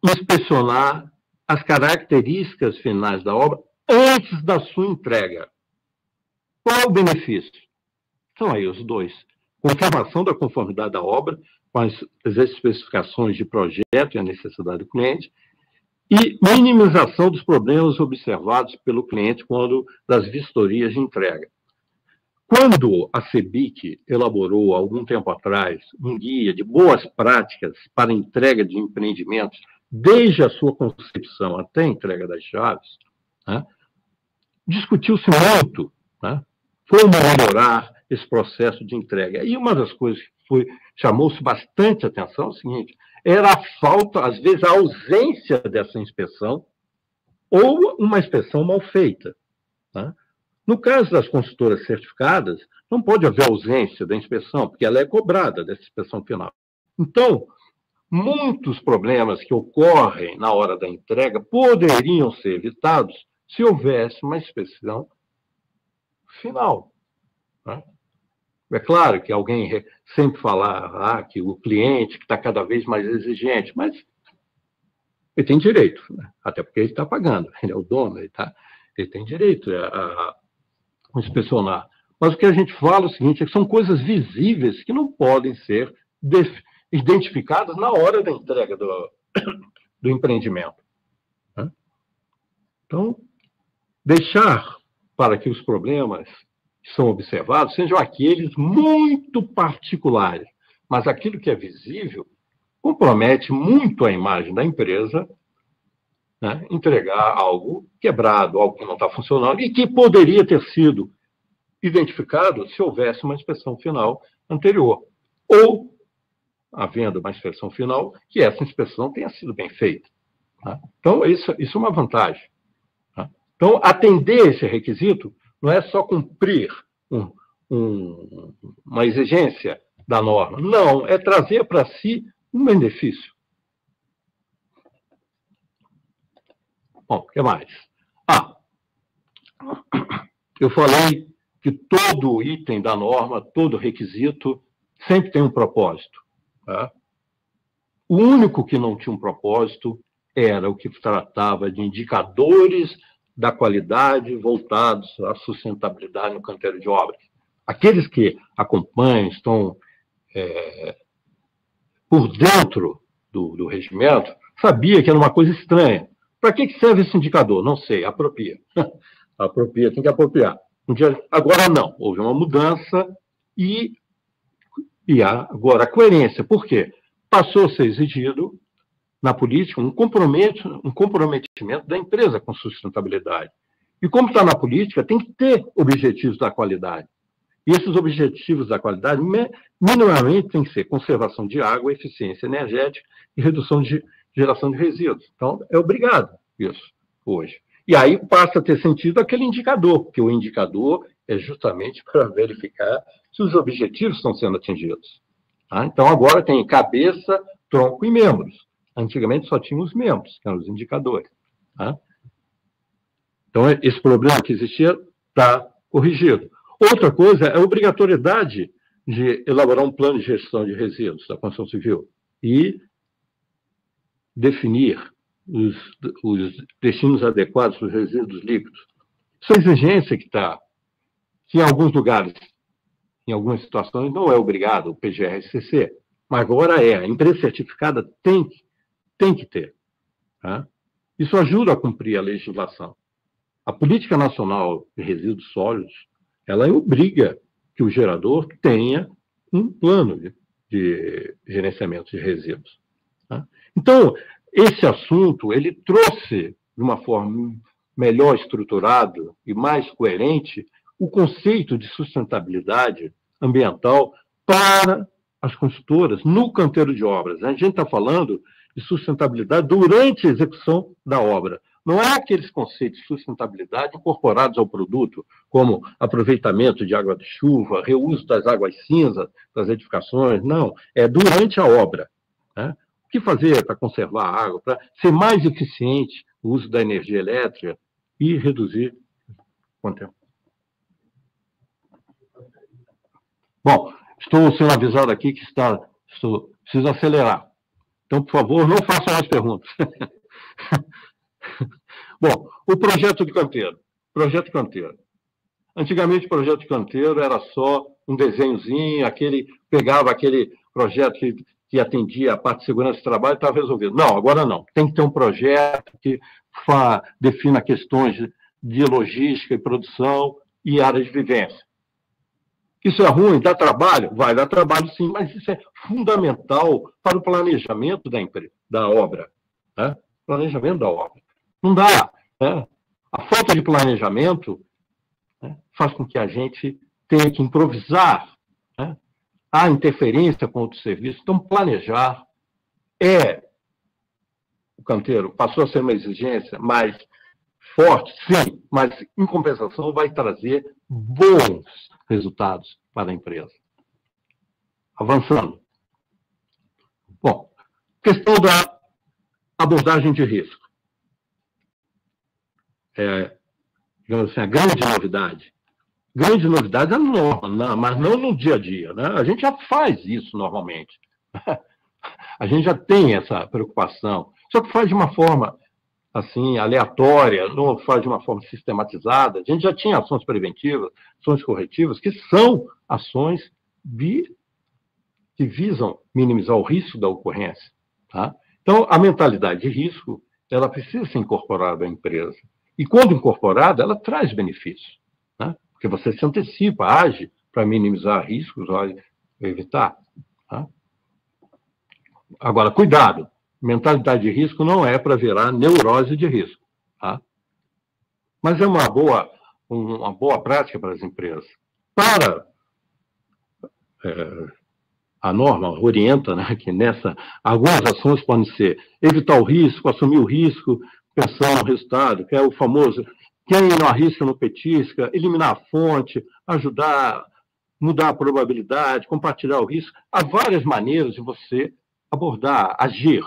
inspecionar as características finais da obra antes da sua entrega. Qual o benefício? São aí os dois. Confirmação da conformidade da obra com as especificações de projeto e a necessidade do cliente e minimização dos problemas observados pelo cliente quando das vistorias de entrega. Quando a CEBIC elaborou, há algum tempo atrás, um guia de boas práticas para entrega de empreendimentos, desde a sua concepção até a entrega das chaves, né, discutiu-se muito, né, como melhorar esse processo de entrega. E uma das coisas que chamou-se bastante atenção é o seguinte, era a falta, às vezes, a ausência dessa inspeção ou uma inspeção mal feita. Né? No caso das consultoras certificadas, não pode haver ausência da inspeção, porque ela é cobrada dessa inspeção final. Então, muitos problemas que ocorrem na hora da entrega poderiam ser evitados se houvesse uma inspeção final. Né? É claro que alguém sempre fala que o cliente que está cada vez mais exigente, mas ele tem direito, né? Até porque ele está pagando, ele é o dono, ele tem direito a inspecionar. Mas o que a gente fala é o seguinte, é que são coisas visíveis que não podem ser identificadas na hora da entrega do empreendimento. Né? Então, deixar para que os problemas que são observados sejam aqueles muito particulares, mas aquilo que é visível compromete muito a imagem da empresa, né, entregar algo quebrado, algo que não está funcionando e que poderia ter sido identificado se houvesse uma inspeção final anterior. Ou, havendo uma inspeção final, que essa inspeção tenha sido bem feita. Tá? Então, isso é uma vantagem. Tá? Então, atender esse requisito não é só cumprir uma exigência da norma. Não, é trazer para si um benefício. Bom, o que mais? Eu falei que todo item da norma, todo requisito, sempre tem um propósito. Tá? O único que não tinha um propósito era o que tratava de indicadores da qualidade voltados à sustentabilidade no canteiro de obras. Aqueles que acompanham, estão por dentro do regimento, sabia que era uma coisa estranha. Para que serve esse indicador? Não sei, apropria. Apropria, tem que apropriar. Agora não, houve uma mudança e agora a coerência. Por quê? Passou a ser exigido na política um comprometimento da empresa com sustentabilidade. E como está na política, tem que ter objetivos da qualidade. E esses objetivos da qualidade, minimamente, tem que ser conservação de água, eficiência energética e redução de geração de resíduos. Então, é obrigado isso hoje. E aí passa a ter sentido aquele indicador, porque o indicador é justamente para verificar se os objetivos estão sendo atingidos. Tá? Então, agora tem cabeça, tronco e membros. Antigamente só tinha os membros, que eram os indicadores. Tá? Então, esse problema que existia está corrigido. Outra coisa é a obrigatoriedade de elaborar um plano de gestão de resíduos da construção civil e definir os destinos adequados para os resíduos líquidos. Essa exigência que está, que em alguns lugares, em algumas situações, não é obrigado o PGR-CC, mas agora é. A empresa certificada tem que ter. Tá? Isso ajuda a cumprir a legislação. A Política Nacional de Resíduos Sólidos, ela obriga que o gerador tenha um plano de gerenciamento de resíduos. Tá? Então, esse assunto, ele trouxe, de uma forma melhor estruturada e mais coerente, o conceito de sustentabilidade ambiental para as construtoras no canteiro de obras. A gente está falando de sustentabilidade durante a execução da obra. Não é aqueles conceitos de sustentabilidade incorporados ao produto, como aproveitamento de água de chuva, reuso das águas cinzas das edificações. Não, é durante a obra. Né? O que fazer para conservar a água, para ser mais eficiente o uso da energia elétrica e reduzir... Quanto tempo? Bom, estou sendo avisado aqui que preciso acelerar. Então, por favor, não façam mais perguntas. Bom, o projeto de canteiro. Projeto de canteiro. Antigamente, o projeto de canteiro era só um desenhozinho, pegava aquele projeto que atendia a parte de segurança do trabalho e estava resolvido. Não, agora não. Tem que ter um projeto que defina questões de logística e produção e área de vivência. Isso é ruim? Dá trabalho? Vai dar trabalho, sim, mas isso é fundamental para o planejamento da obra. Né? Planejamento da obra. Não dá. Né? A falta de planejamento, né, faz com que a gente tenha que improvisar. Né? Há interferência com outros serviços. Então, planejar o canteiro passou a ser uma exigência mais forte, sim, mas, em compensação, vai trazer bons resultados para a empresa. Avançando. Bom, questão da abordagem de risco. Digamos assim, a grande novidade. Grande novidade é norma, mas não no dia a dia. Né? A gente já faz isso normalmente. A gente já tem essa preocupação, só que faz de uma forma assim, aleatória, não faz de uma forma sistematizada. A gente já tinha ações preventivas, ações corretivas, que são ações que visam minimizar o risco da ocorrência. Tá? Então, a mentalidade de risco, ela precisa ser incorporada à empresa. E, quando incorporada, ela traz benefícios. Tá? Porque você se antecipa, age para minimizar riscos, evitar. Tá? Agora, cuidado. Mentalidade de risco não é para virar neurose de risco. Tá? Mas é uma boa prática para as empresas. A norma orienta, né, que algumas ações podem ser evitar o risco, assumir o risco, pensar no resultado, que é o famoso quem não arrisca não petisca, eliminar a fonte, ajudar, mudar a probabilidade, compartilhar o risco. Há várias maneiras de você abordar, agir.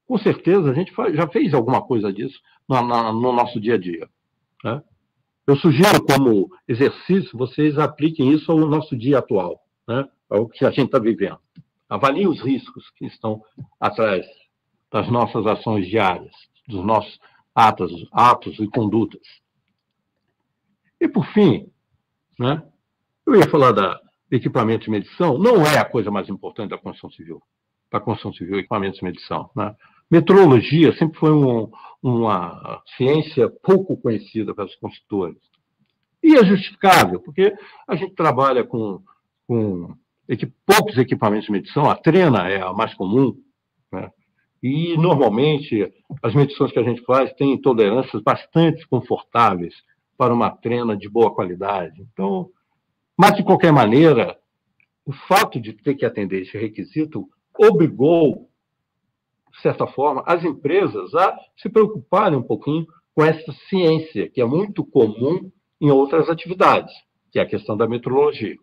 Com certeza, a gente já fez alguma coisa disso no nosso dia a dia. Né? Eu sugiro, como exercício, vocês apliquem isso ao nosso dia atual, né? Ao que a gente está vivendo. Avaliem os riscos que estão atrás das nossas ações diárias, dos nossos atos e condutas. E, por fim, né, eu ia falar da equipamento de medição, não é a coisa mais importante da construção civil. Da construção civil, equipamentos de medição. Né? Metrologia sempre foi uma ciência pouco conhecida pelos construtores. E é justificável, porque a gente trabalha com poucos equipamentos de medição, a trena é a mais comum, né? E, normalmente, as medições que a gente faz têm tolerâncias bastante confortáveis para uma trena de boa qualidade. Então, mas, de qualquer maneira, o fato de ter que atender esse requisito obrigou, de certa forma, as empresas a se preocuparem um pouquinho com essa ciência, que é muito comum em outras atividades, que é a questão da metrologia.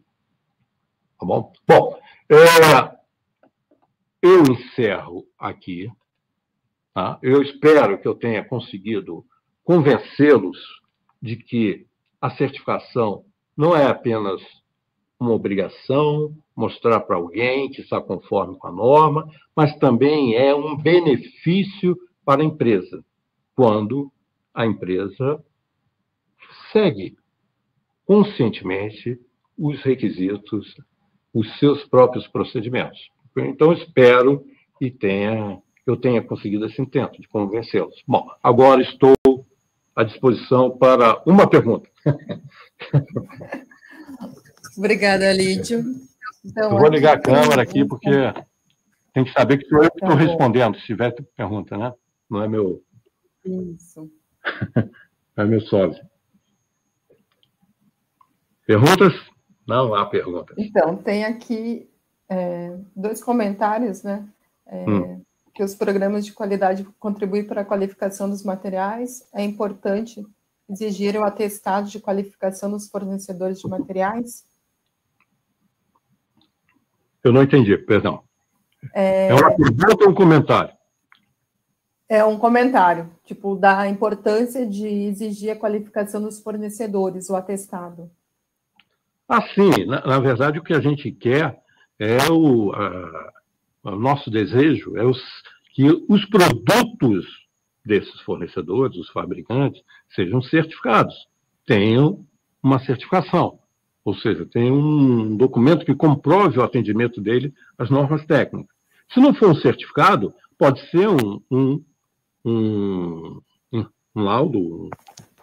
Tá bom? Bom, eu encerro aqui. Tá? Eu espero que eu tenha conseguido convencê-los de que a certificação não é apenas uma obrigação, mostrar para alguém que está conforme com a norma, mas também é um benefício para a empresa, quando a empresa segue conscientemente os requisitos, os seus próprios procedimentos. Então, espero que eu tenha conseguido esse intento de convencê-los. Bom, agora estou à disposição para uma pergunta. Obrigada, Lídio. Então, eu vou ligar a câmera aqui, porque tem que saber que sou eu que estou respondendo, se tiver pergunta, né? Não é meu... Isso. É meu sócio. Perguntas? Não há perguntas. Então, tem aqui dois comentários, né? Que os programas de qualidade contribuem para a qualificação dos materiais. É importante exigir o atestado de qualificação dos fornecedores de materiais? Eu não entendi, perdão. É uma pergunta ou um comentário? É um comentário, tipo, da importância de exigir a qualificação dos fornecedores, o atestado. Sim, na verdade, o que a gente quer é o nosso desejo é que os produtos desses fornecedores, os fabricantes, sejam certificados, tenham uma certificação, ou seja, tenham um documento que comprove o atendimento dele às normas técnicas. Se não for um certificado, pode ser um laudo,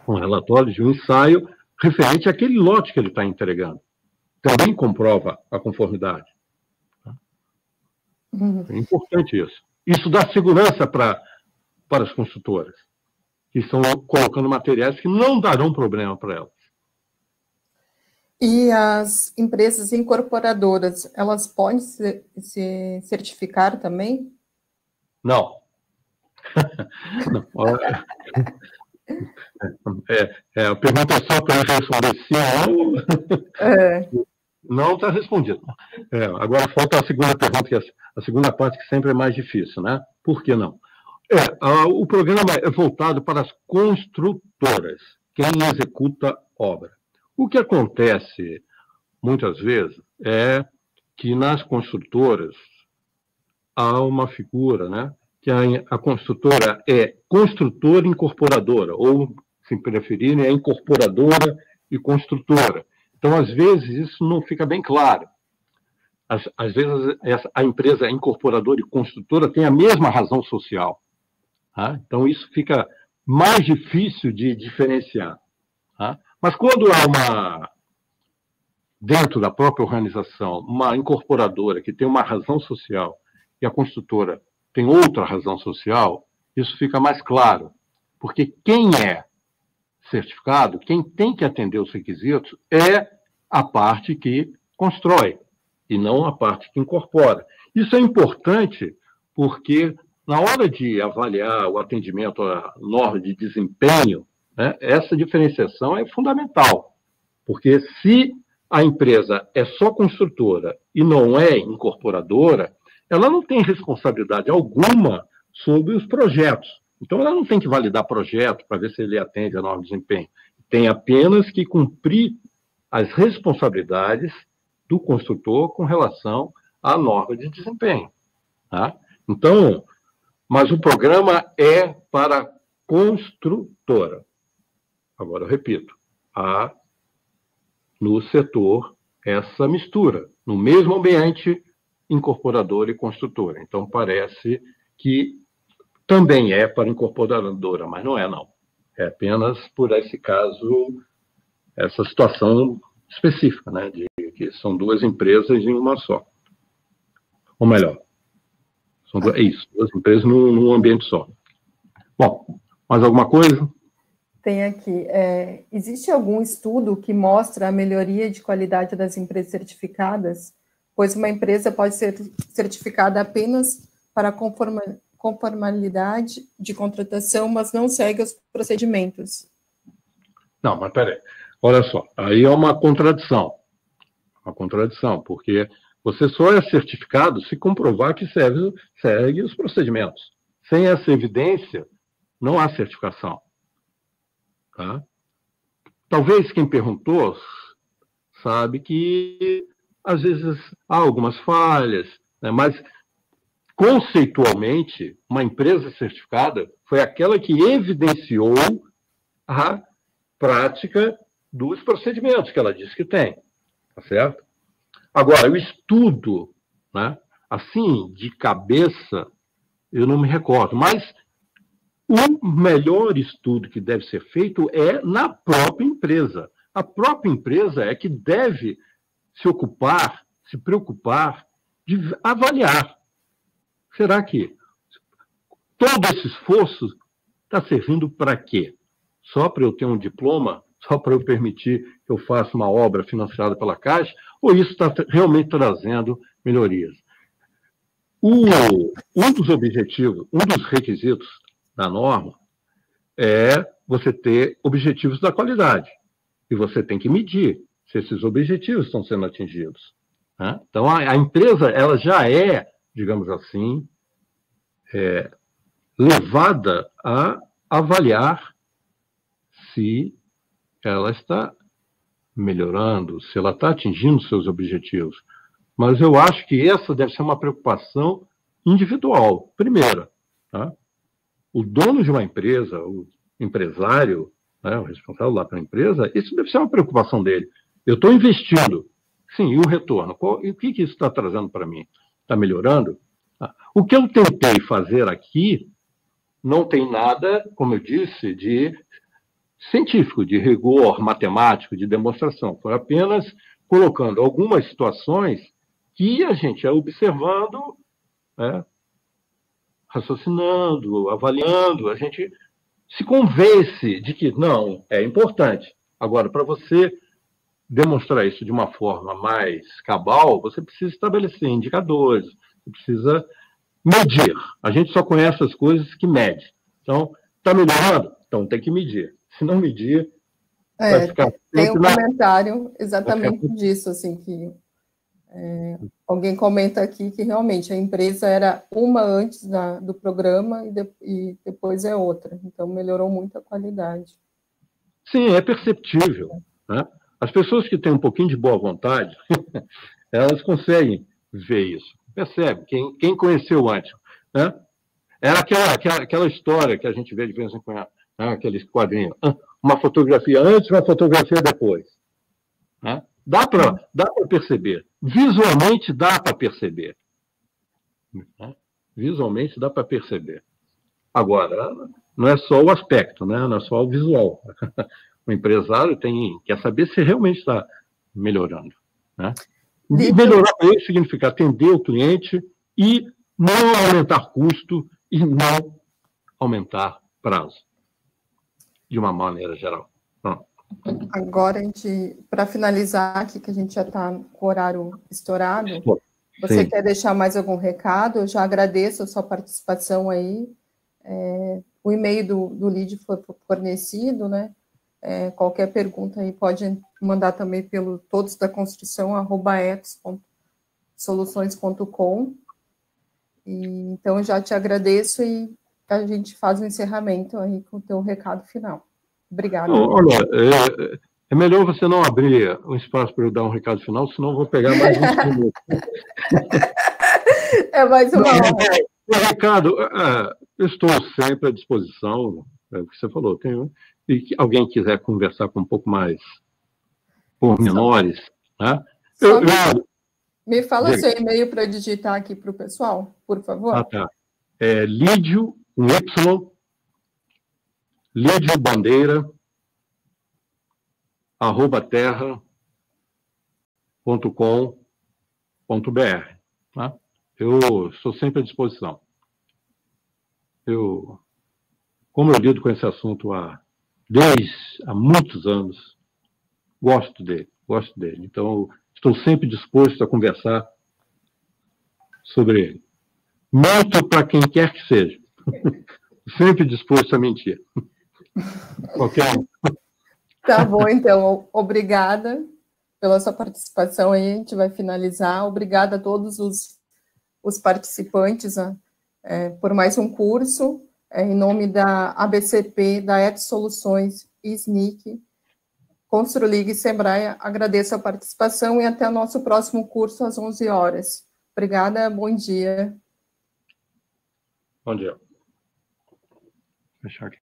um relatório de um ensaio referente àquele lote que ele está entregando. Também comprova a conformidade. É importante isso. Isso dá segurança para as construtoras, que estão colocando materiais que não darão problema para elas. E as empresas incorporadoras, elas podem se certificar também? Não. Não. A pergunta é só para eu responder sim ou não. Não está respondido. Agora falta a segunda pergunta, que é a segunda parte, que sempre é mais difícil, né? Por que não? O programa é voltado para as construtoras, quem executa obra. O que acontece, muitas vezes, é que nas construtoras há uma figura, né? Que a construtora é construtora incorporadora, ou, se preferirem, é incorporadora e construtora. Então, às vezes, isso não fica bem claro. Às vezes, a empresa incorporadora e construtora tem a mesma razão social. Tá? Então, isso fica mais difícil de diferenciar. Tá? Mas quando há dentro da própria organização, uma incorporadora que tem uma razão social e a construtora tem outra razão social, isso fica mais claro. Porque quem é certificado, quem tem que atender os requisitos é a parte que constrói, e não a parte que incorpora. Isso é importante porque, na hora de avaliar o atendimento à norma de desempenho, né, essa diferenciação é fundamental. Porque se a empresa é só construtora e não é incorporadora, ela não tem responsabilidade alguma sobre os projetos. Então, ela não tem que validar projeto para ver se ele atende a norma de desempenho. Tem apenas que cumprir as responsabilidades do construtor com relação à norma de desempenho. Tá? Então, Mas o programa é para construtora. Agora, eu repito, há no setor essa mistura, no mesmo ambiente, incorporadora e construtora. Então, parece que também é para incorporadora, mas não é, não. É apenas por esse caso, essa situação específica, né, de que são duas empresas em uma só. Ou melhor, é isso, duas empresas num ambiente só. Bom, mais alguma coisa? Tem aqui. Existe algum estudo que mostra a melhoria de qualidade das empresas certificadas? Pois uma empresa pode ser certificada apenas para conformidade de contratação, mas não segue os procedimentos. Não, mas peraí. Olha só, aí é uma contradição. Uma contradição, porque você só é certificado se comprovar que segue os procedimentos. Sem essa evidência, não há certificação. Tá? Talvez quem perguntou sabe que, às vezes, há algumas falhas, né? Mas, conceitualmente, uma empresa certificada foi aquela que evidenciou a prática dos procedimentos que ela diz que tem. Tá certo? Agora, o estudo, né? Assim, de cabeça, eu não me recordo, mas o melhor estudo que deve ser feito é na própria empresa. A própria empresa é que deve se preocupar de avaliar. Será que todo esse esforço está servindo para quê? Só para eu ter um diploma? Só para eu permitir que eu faça uma obra financiada pela Caixa? Ou isso está realmente trazendo melhorias? Um dos objetivos, um dos requisitos da norma é você ter objetivos da qualidade. E você tem que medir se esses objetivos estão sendo atingidos. Né? Então, a empresa ela já é, digamos assim, levada a avaliar se ela está melhorando, se ela está atingindo seus objetivos. Mas eu acho que essa deve ser uma preocupação individual. Primeiro, tá? O dono de uma empresa, o empresário, né, o responsável lá para a empresa, isso deve ser uma preocupação dele. Eu estou investindo. Sim, e o retorno? E o que isso está trazendo para mim? Está melhorando? O que eu tentei fazer aqui não tem nada, como eu disse, de científico, de rigor matemático, de demonstração. Foi apenas colocando algumas situações que a gente ia observando, né, raciocinando, avaliando, a gente se convence de que não, é importante. Agora, para você demonstrar isso de uma forma mais cabal, você precisa estabelecer indicadores, você precisa medir. A gente só conhece as coisas que mede. Então, está melhorando? Então tem que medir. Se não medir, vai ficar... Tem um comentário exatamente disso, assim, que alguém comenta aqui que realmente a empresa era uma antes do programa e depois é outra. Então, melhorou muito a qualidade. Sim, é perceptível. Né? As pessoas que têm um pouquinho de boa vontade, elas conseguem ver isso. Percebe? Quem conheceu antes. Né? Era aquela história que a gente vê de vez em quando, né? Aqueles quadrinhos. Uma fotografia antes e uma fotografia depois. Né? Dá para perceber. Visualmente dá para perceber. Né? Visualmente dá para perceber. Agora, não é só o aspecto, né? Não é só o visual. O empresário quer saber se realmente está melhorando. Né? E melhorar para ele significa atender o cliente e não aumentar custo e não aumentar prazo, de uma maneira geral. Agora, para finalizar aqui, que a gente já está com o horário estourado, você quer deixar mais algum recado? Eu já agradeço a sua participação aí. O e-mail do LID foi fornecido, né? Qualquer pergunta aí pode mandar também pelo todosdaconstrução@etos.soluções.com. Então, eu já te agradeço e a gente faz o encerramento aí com o teu recado final. Obrigada. Olha, é melhor você não abrir um espaço para eu dar um recado final, senão eu vou pegar mais 20 minutos. É mais uma hora. Ricardo, eu estou sempre à disposição, é o que você falou, e que alguém quiser conversar com um pouco mais pormenores, né? Me fala seu e-mail para digitar aqui para o pessoal, por favor. Tá. É Lídio, um Y, Lídio Bandeira, @terra.com.br. Tá? Eu estou sempre à disposição. Como eu lido com esse assunto há muitos anos, gosto dele. Então, estou sempre disposto a conversar sobre ele. Minto para quem quer que seja. Sempre disposto a mentir. Ok? Tá bom, então. Obrigada pela sua participação aí. A gente vai finalizar. Obrigada a todos os participantes por mais um curso. Em nome da ABCP, da Et Soluções e SNIC, Construlig e Sebrae, agradeço a participação e até o nosso próximo curso às 11 horas. Obrigada, bom dia. Bom dia. Vou fechar aqui.